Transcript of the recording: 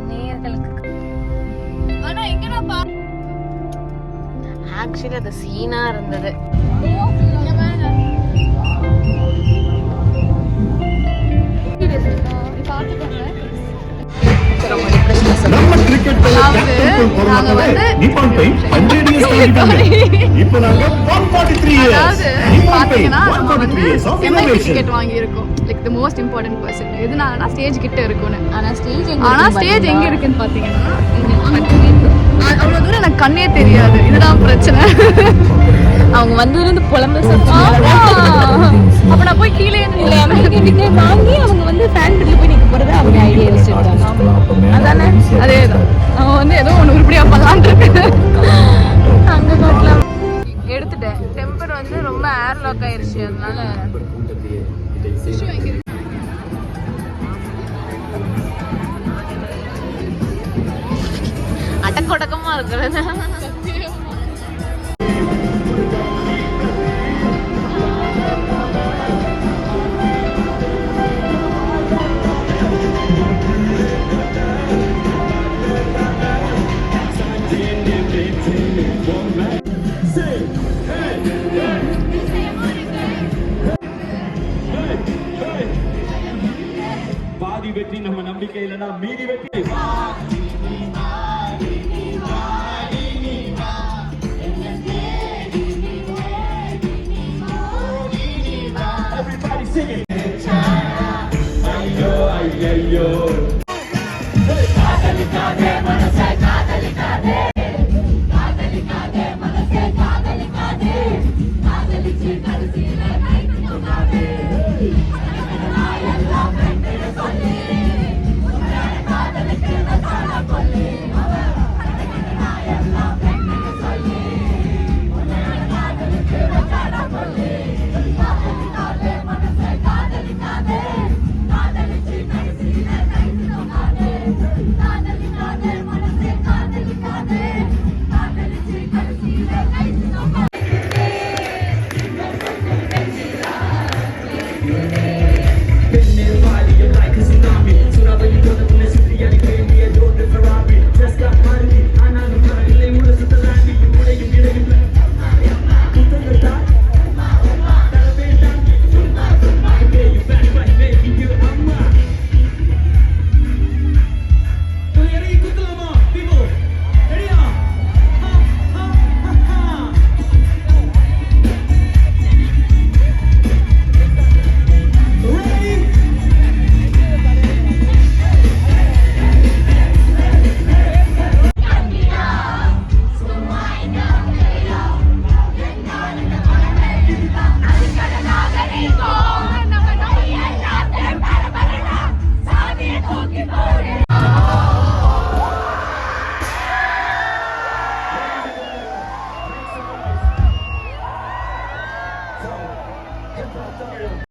நேயர்களுக்கு ஆக்சுவலி அது சீனா இருந்தது. நம்ம கிரிக்கெட் நாங்க வந்து நிப்பான் பெயிண்ட் 100 இயர்ஸ் தாண்டிட்டாங்க. இப்போ நாங்க 143 years. Nippon paint 143 years of innovation. Ticket வாங்கி இருக்கோம். Like the most important person. எதுனாலனா ஸ்டேஜ் கிட்ட இருக்குன்னு. ஆனா ஸ்டேஜ் எங்க இருக்குன்னு பாத்தீங்கன்னா அவ்வளவு தூரம் எனக்கு கண்ணே தெரியாது. இதுதான் பிரச்சனை. அவங்க வந்து புலம்பல் சொல்றாங்க. அப்ப நான் போய் கீழே இல்ல அமெரிக்கன் டிக்கெட் வாங்கி அவங்க வந்து ஃபேன் பில்ல போய் நிக்க போறது அவங்க ஐடியா வச்சிருக்காங்க. அதானே அதேதான். அவன் வந்து ஏதோ ஒன்று உருப்படியா பண்ணலான்னு இருக்கு. அங்க காட்டலாம் எடுத்துட்டேன். டெம்பர் வந்து ரொம்ப ஏர் லாக் ஆயிருச்சு. அதனால அடக்கொடக்கமா இருக்கிறது. பாதி வெற்றி நம்ம நம்பிக்கை இல்லைன்னா மீதி வெற்றி. Everybody sing it. ஐயோ ஐயோ